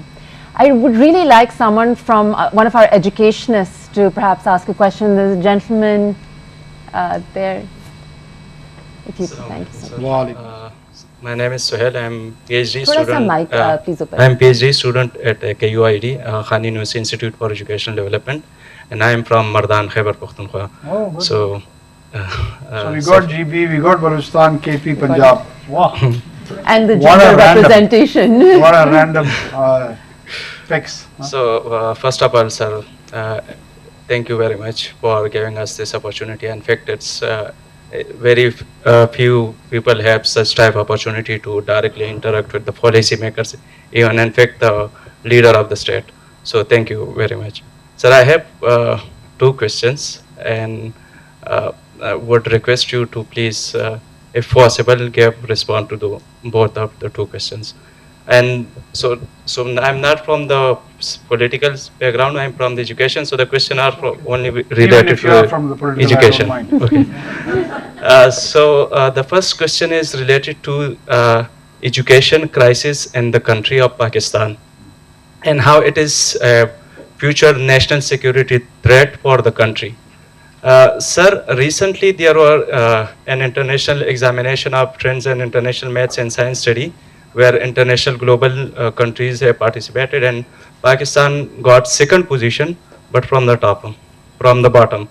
I would really like someone from one of our educationists to perhaps ask a question. There's a gentleman there. If you thank you so much. My name is Sohail. I'm PhD Thoda student. sa mic, please open. I'm PhD student at KUID, Khan University Institute for Educational Development, and I am from Mardan, Khyber Pakhtunkhwa. Oh, good. So we got GB, we got Balochistan, KP, Punjab. Wow. And the gender representation. What a random fix. So first of all, sir, thank you very much for giving us this opportunity. In fact, it's very few people have such type of opportunity to directly interact with the policy makers, even in fact the leader of the state. So thank you very much. Sir, I have 2 questions, and I would request you to please, if possible, respond to both of the 2 questions. And so I'm not from the political background, I'm from the education, so the question are only related to from the education. Okay. So the first question is related to education crisis in the country of Pakistan, and how it is a future national security threat for the country. Sir, recently there were an international examination of trends in international maths and science study, where international global countries have participated, and Pakistan got 2nd position, but from the bottom.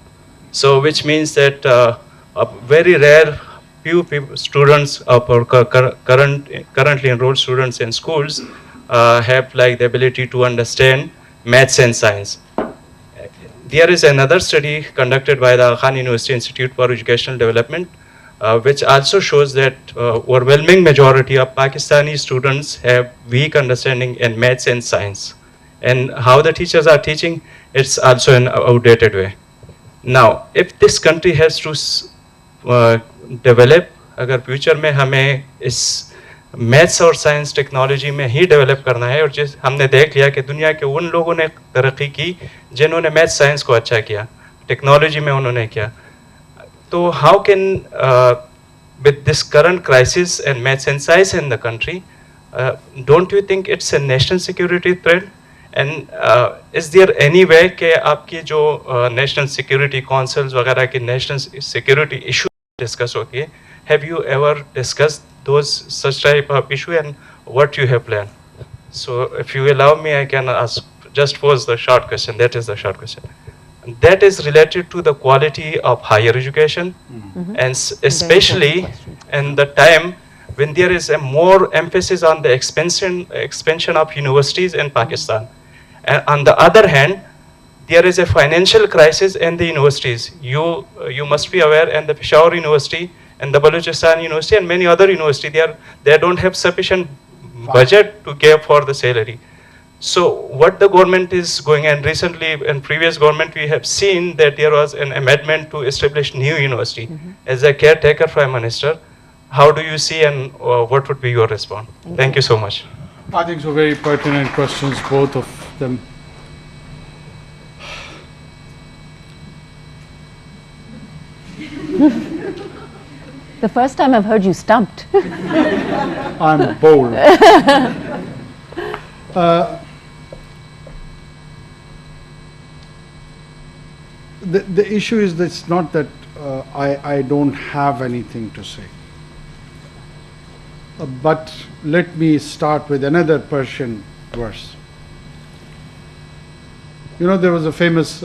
So which means that a very rare few students or currently enrolled students in schools have like the ability to understand maths and science. There is another study conducted by the Khan University Institute for Educational Development, which also shows that overwhelming majority of Pakistani students have weak understanding in maths and science. And how the teachers are teaching, it's also an outdated way. Now, if this country has to develop, अगर future में हमें इस maths और science technology में ही develop करना है, और जिस हमने देख लिया कि दुनिया के उन लोगों ने तरक्की की जिन्होंने मैथ्स साइंस को अच्छा किया, टेक्नोलॉजी में उन्होंने किया, तो how can with this current crisis and maths and science in the country, don't you think it's a national security threat? And is there any way कि आपकी जो national security councils वगैरह की national security issue discuss होती है, have you ever discussed those such type of issue, and what you have planned? So if you allow me, I can ask, just pose the short question. That is the short question. That is related to the quality of higher education, and especially in the time when there is a more emphasis on the expansion of universities in Pakistan. And on the other hand, there is a financial crisis in the universities. You must be aware, in the Peshawar University and the Balochistan University and many other universities, they don't have sufficient budget to give for the salary. So what the government is going, and recently in previous government we have seen that there was an amendment to establish new university. As a caretaker prime minister, how do you see, and what would be your response? Thank you so much. I think so very pertinent questions, both of them. The first time I've heard you stumped. I'm bold. The issue is that it's not that I don't have anything to say. But let me start with another Persian verse. You know, there was a famous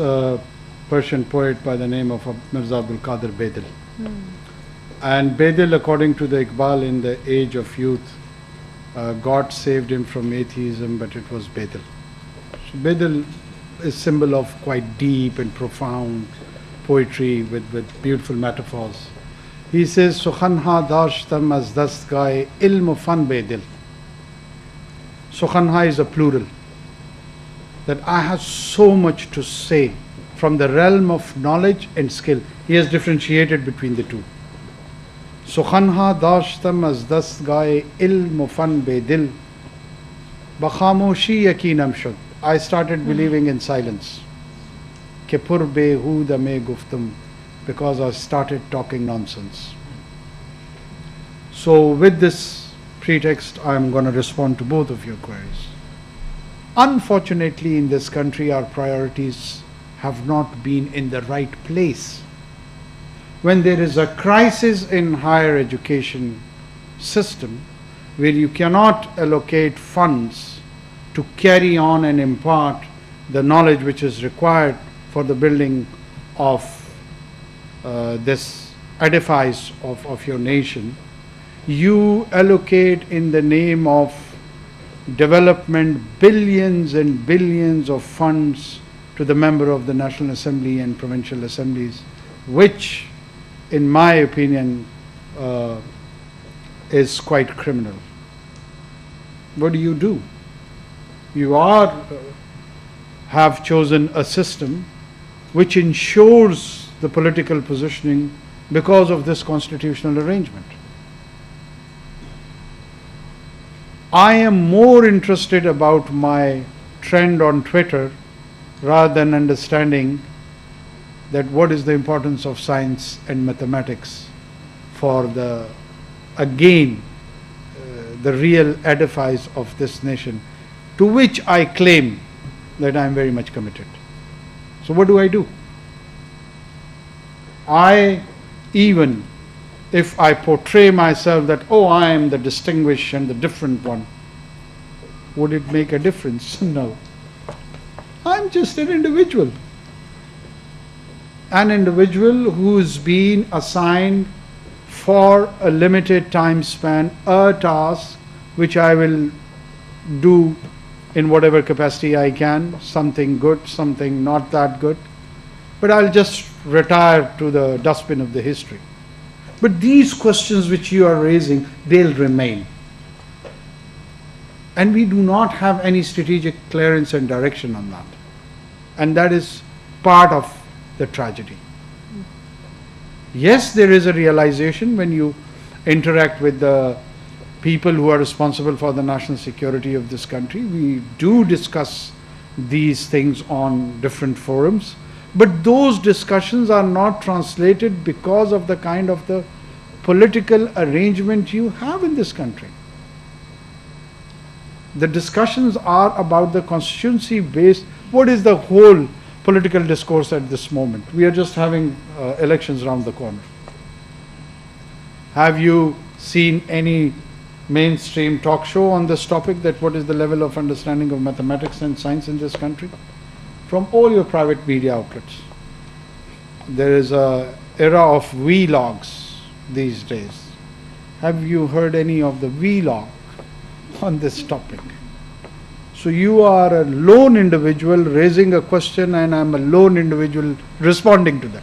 Persian poet by the name of Mirza Abdul Qadir Bedil. And Bedil, according to the Iqbal, in the age of youth, God saved him from atheism, but it was Bedil. So Bedil is symbol of quite deep and profound poetry with beautiful metaphors. He says, Sukhanha dashtam az dastgaye ilm fan bedil. Sukhanha is a plural. That I have so much to say from the realm of knowledge and skill. He has differentiated between the two. Sukhanha dashtam az dastgaye ilm fan bedil. Bakhamoshi yakinam shud. I started believing in silence. Ke pur behuda me guftum. Because I started talking nonsense. So with this pretext, I'm going to respond to both of your queries. Unfortunately, in this country, our priorities have not been in the right place. When there is a crisis in higher education system, where you cannot allocate funds to carry on and impart the knowledge which is required for the building of this edifice of your nation, you allocate in the name of development billions and billions of funds to the member of the National Assembly and provincial assemblies, which in my opinion is quite criminal. What do? You have chosen a system which ensures the political positioning because of this constitutional arrangement. I am more interested about my trend on Twitter rather than understanding that what is the importance of science and mathematics for the real edifice of this nation, to which I claim that I am very much committed. So what do? Even if I portray myself that, oh, I am the distinguished and the different one, would it make a difference? No. I'm just an individual. An individual who's been assigned for a limited time span a task which I will do in whatever capacity I can, something good, something not that good. But I'll just retire to the dustbin of the history. But these questions which you are raising, they'll remain. And we do not have any strategic clearance and direction on that. And that is part of the tragedy. Yes, there is a realization when you interact with the people who are responsible for the national security of this country. We do discuss these things on different forums. But those discussions are not translated because of the kind of the political arrangement you have in this country. The discussions are about the constituency based. What is the whole political discourse at this moment? We are just having elections around the corner. Have you seen any mainstream talk show on this topic, that what is the level of understanding of mathematics and science in this country? From all your private media outlets. There is an era of vlogs these days. Have you heard any of the vlog on this topic? So you are a lone individual raising a question and I'm a lone individual responding to that.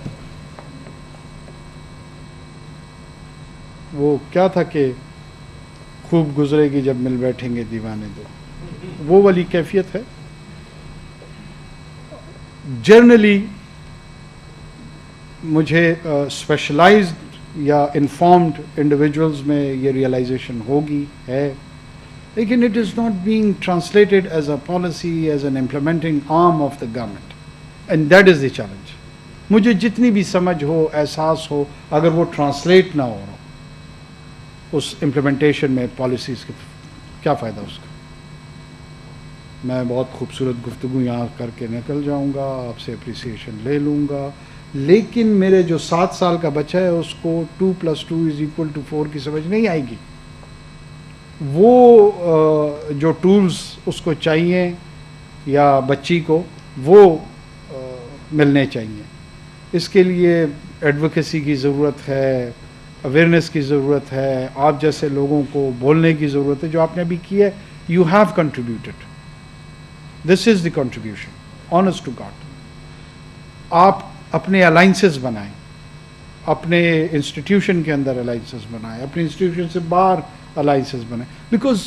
वो क्या था कि खूब गुजरेगी जब मिल बैठेंगे दीवाने दो. वो वाली कैफियत है. जनरली मुझे स्पेशलाइज्ड या इन्फॉर्म्ड इंडिविजुअल्स में ये रियलाइजेशन होगी है, लेकिन it is not being translated as a policy, as an implementing arm of the government, and that is the challenge. मुझे जितनी भी समझ हो, एहसास हो, अगर वो ट्रांसलेट ना हो उस इम्प्लीमेंटेशन में पॉलिसीज़ के, क्या फ़ायदा उसका. मैं बहुत खूबसूरत गुफ्तगू यहाँ करके निकल जाऊँगा, आपसे अप्रिसिएशन ले लूँगा, लेकिन मेरे जो 7 साल का बच्चा है उसको 2 + 2 = 4 की समझ नहीं आएगी. वो जो टूल्स उसको चाहिए या बच्ची को वो मिलने चाहिए. इसके लिए एडवोकेसी की ज़रूरत है, अवेयरनेस की ज़रूरत है, आप जैसे लोगों को बोलने की ज़रूरत है, जो आपने अभी की है. You have contributed, this is the contribution, honest to God. आप अपने अलाइंसेस बनाएं, अपने इंस्टीट्यूशन के अंदर अलाइंसेस बनाएं, अपने इंस्टीट्यूशन से बाहर alliances बने, because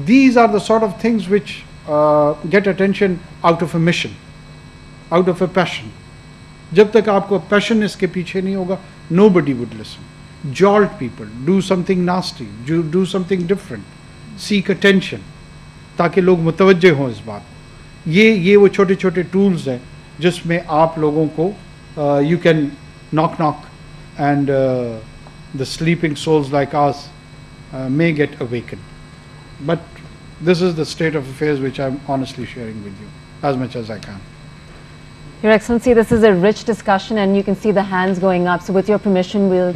these are the sort of things which get attention out of a mission, out of a passion. जब तक आपको passion इसके पीछे नहीं होगा, nobody would listen. Jolt people, do something nasty, do something different, seek attention, ताकि लोग मुतवज्जे हों इस बात. ये वो छोटे छोटे tools हैं जिसमें आप लोगों को you can knock and the sleeping souls like us may get awakened. But this is the state of affairs which I'm honestly sharing with you as much as I can. Your Excellency, this is a rich discussion and you can see the hands going up. So with your permission, we'll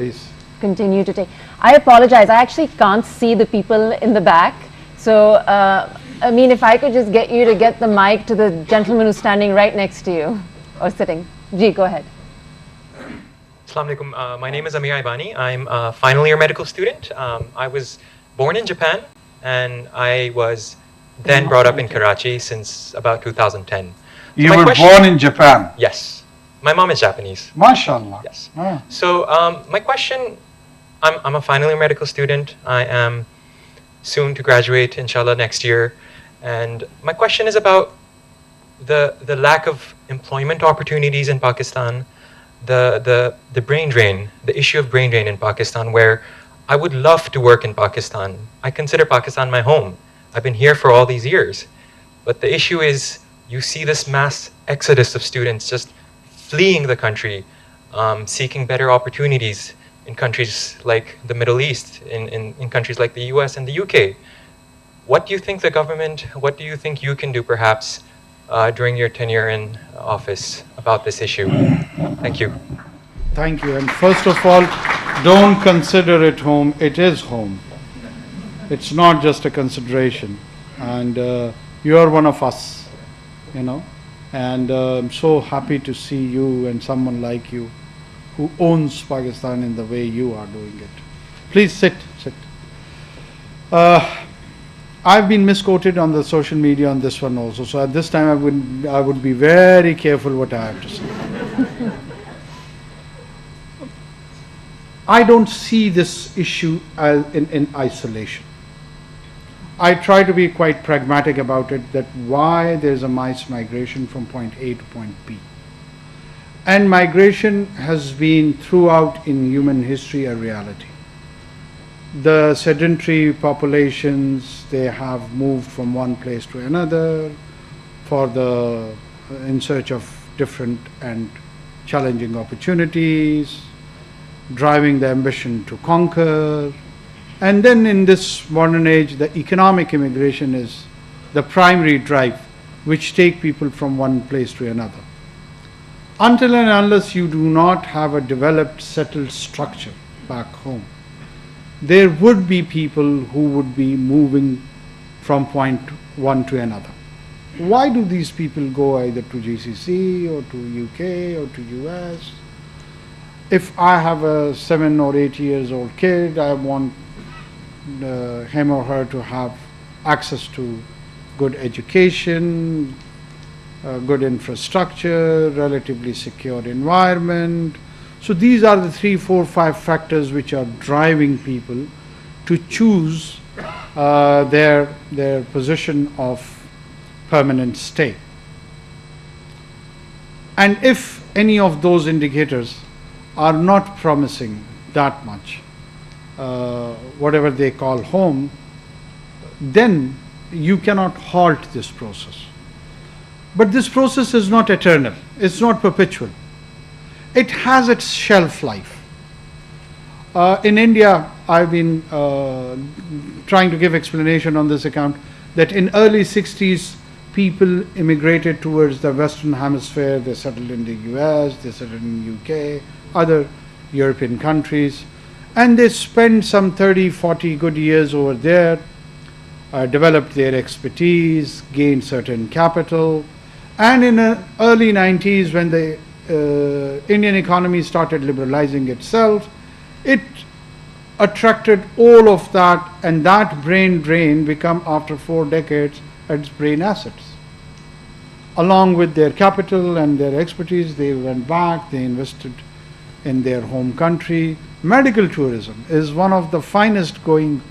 continue to take. I apologize, I actually can't see the people in the back. So, I mean, if I could just get you to get the mic to the gentleman who's standing right next to you or sitting. Ji, go ahead. Assalamu alaikum. My name is Amir Ibani. I'm a final year medical student. I was born in Japan and I was then brought up in Karachi since about 2010. So you were born in Japan? Yes. My mom is Japanese. MashaAllah. Yes. So my question, I'm a final year medical student. I am soon to graduate, inshallah, next year. And my question is about the lack of employment opportunities in Pakistan, the brain drain, the issue of brain drain in Pakistan, where I would love to work in Pakistan. I consider Pakistan my home. I've been here for all these years. But the issue is you see this mass exodus of students just fleeing the country, seeking better opportunities in countries like the Middle East, in countries like the US and the UK. What do you think the government, what do you think you can do perhaps during your tenure in office about this issue? Thank you. Thank you. And first of all, don't consider it home. It is home. It's not just a consideration. And you are one of us, you know. And I'm so happy to see you and someone like you who owns Pakistan in the way you are doing it. Please sit. I've been misquoted on the social media on this one also. So at this time I would be very careful what I have to say. I don't see this issue as in isolation. I try to be quite pragmatic about it, that why there's a mass migration from point A to point B. And migration has been throughout in human history a reality. The sedentary populations, they have moved from one place to another in search of different and challenging opportunities, driving the ambition to conquer. And then in this modern age, the economic immigration is the primary drive which take people from one place to another. Until and unless you do not have a developed, settled structure back home, there would be people who would be moving from point one to another. Why do these people go either to GCC or to UK or to US? If I have a 7 or 8 years old kid, I want him or her to have access to good education, good infrastructure, relatively secure environment. So these are the 3, 4, 5 factors which are driving people to choose their position of permanent stay. And if any of those indicators are not promising that much, whatever they call home, then you cannot halt this process. But this process is not eternal, it's not perpetual. It has its shelf life. In India, I've been trying to give explanation on this account that in early 60s, people immigrated towards the Western Hemisphere. They settled in the US, they settled in UK, other European countries, and they spent some 30, 40 good years over there, developed their expertise, gained certain capital, and in the early 90s, when the Indian economy started liberalizing itself, it attracted all of that, and that brain drain become, after 4 decades, its brain assets. Along with their capital and their expertise, they went back, they invested in their home country. Medical tourism is one of the finest going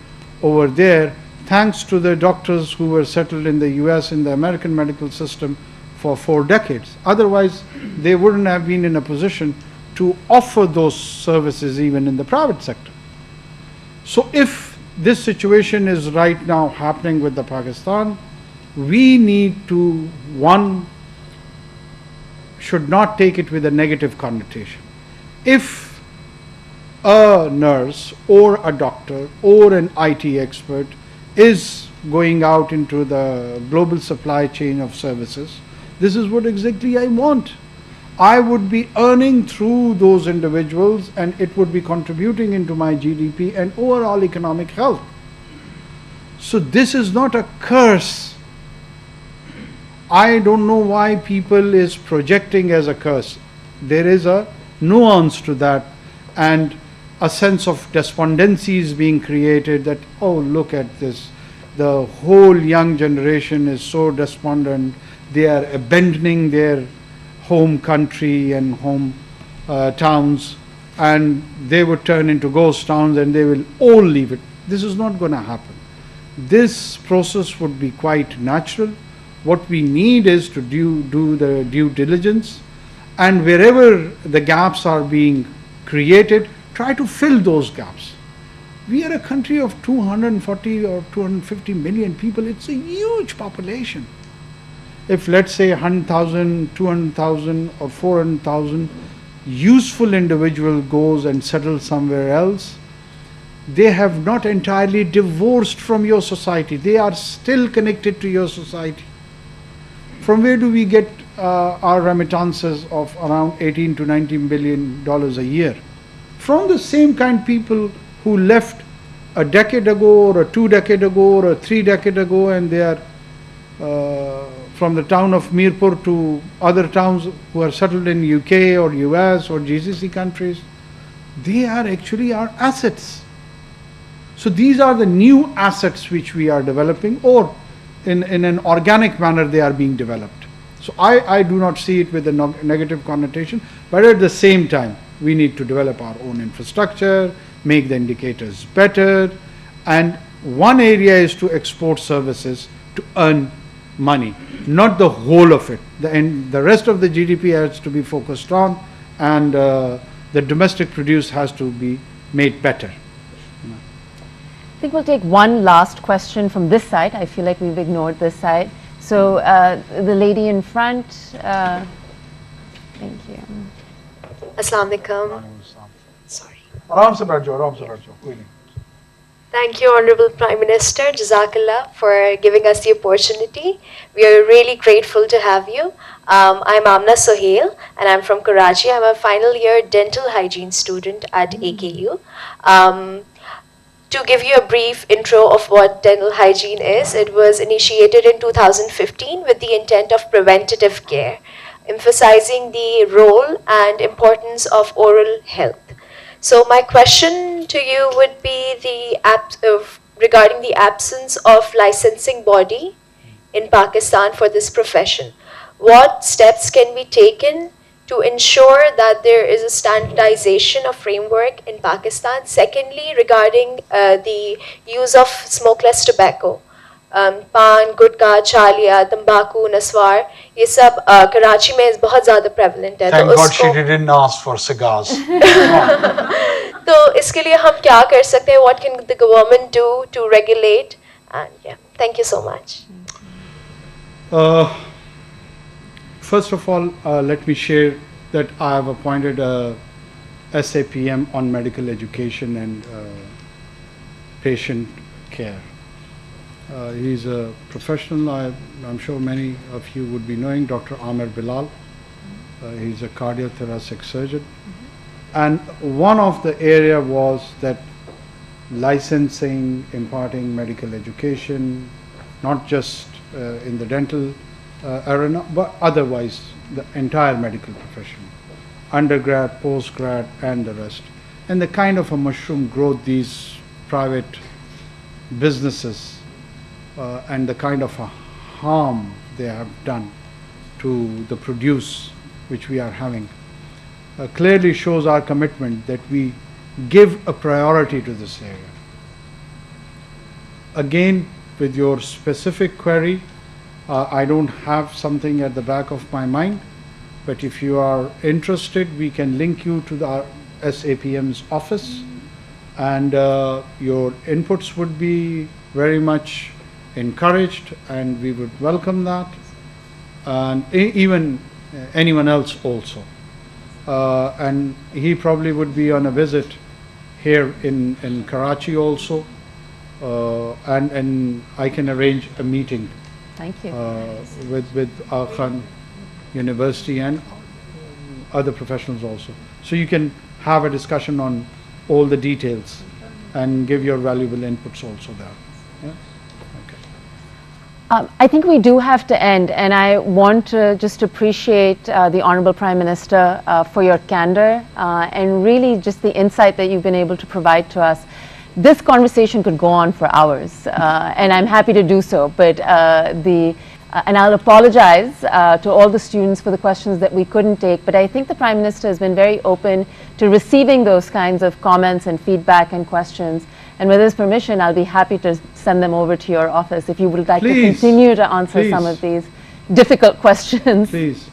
over there, thanks to the doctors who were settled in the US in the American medical system for 4 decades. Otherwise, they wouldn't have been in a position to offer those services even in the private sector. So if this situation is right now happening with the Pakistan, we need to, one, should not take it with a negative connotation. If a nurse or a doctor or an IT expert is going out into the global supply chain of services, this is what exactly I want. I would be earning through those individuals, and it would be contributing into my GDP and overall economic health. So this is not a curse. I don't know why people is projecting as a curse. There is a nuance to that, and a sense of despondency is being created that, oh, look at this, the whole young generation is so despondent, they are abandoning their home country and home towns, and they would turn into ghost towns and they will all leave it. This is not going to happen. This process would be quite natural. What we need is to do the due diligence, and wherever the gaps are being created, try to fill those gaps. We are a country of 240 or 250 million people. It's a huge population. If, let's say, 100,000, 200,000 or 400,000 useful individual goes and settles somewhere else, they have not entirely divorced from your society. They are still connected to your society. From where do we get our remittances of around 18 to 19 billion dollars a year? From the same kind of people who left a decade ago or 2 decades ago or 3 decades ago, and they are from the town of Mirpur to other towns who are settled in UK or US or GCC countries. They are actually our assets. So these are the new assets which we are developing, or in an organic manner they are being developed. So I do not see it with a negative connotation, but at the same time we need to develop our own infrastructure, make the indicators better, and one area is to export services to earn money, not the whole of it. The rest of the GDP has to be focused on, and the domestic produce has to be made better. I think we'll take one last question from this side. I feel like we've ignored this side. So the lady in front, thank you. Assalamu alaikum. Sorry. Aram se baith jao. Thank you, Honorable Prime Minister. Jazakallah for giving us the opportunity. We are really grateful to have you. I'm Amna Sohail, and I'm from Karachi. I'm a final year dental hygiene student at AKU. To give you a brief intro of what dental hygiene is, it was initiated in 2015 with the intent of preventative care, emphasizing the role and importance of oral health. So my question to you would be regarding the absence of licensing body in Pakistan for this profession. What steps can be taken to ensure that there is a standardization of framework in Pakistan? Secondly, regarding the use of smokeless tobacco, पान, गुटखा, चालिया, तंबाकू, नस्वार, ये सब कराची में बहुत ज़्यादा prevalent है. Thank God she didn't ask for cigars. तो इसके लिए हम क्या कर सकते हैं? What can the government do to regulate? And yeah, thank you so much. First of all, let me share that I have appointed a SAPM on medical education and patient care. He's a professional. I'm sure many of you would be knowing Dr. Amir Bilal. He's a cardiothoracic surgeon. And one of the area was that licensing, imparting medical education, not just in the dental arena, but otherwise the entire medical profession, undergrad, postgrad, and the rest. And the kind of a mushroom growth these private businesses and the kind of a harm they have done to the produce which we are having clearly shows our commitment that we give a priority to this area. Again, with your specific query, I don't have something at the back of my mind, but if you are interested, we can link you to the SAPM's office, and your inputs would be very much encouraged, and we would welcome that, and even anyone else also. And he probably would be on a visit here in Karachi also, and I can arrange a meeting. Thank you. With Al Khan University and other professionals also. So you can have a discussion on all the details and give your valuable inputs also there. Yeah? Okay. I think we do have to end, and I want to just appreciate the Honorable Prime Minister for your candor and really just the insight that you've been able to provide to us. This conversation could go on for hours, and I'm happy to do so, but and I'll apologize to all the students for the questions that we couldn't take, but I think the Prime Minister has been very open to receiving those kinds of comments and feedback and questions. And with his permission, I'll be happy to send them over to your office if you would like to continue to answer some of these difficult questions. Please.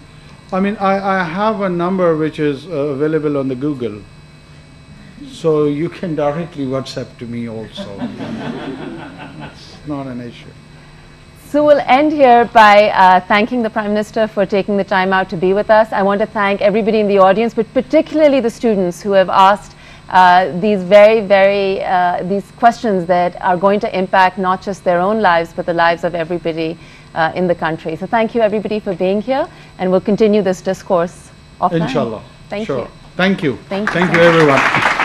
I mean, I have a number which is available on the Google, so you can directly WhatsApp to me also. It's not an issue. So we'll end here by thanking the Prime Minister for taking the time out to be with us. I want to thank everybody in the audience, but particularly the students who have asked these these questions that are going to impact not just their own lives, but the lives of everybody in the country. So thank you everybody for being here, and we'll continue this discourse offline. Inshallah. Thank sure. you. Thank you. Thank you everyone.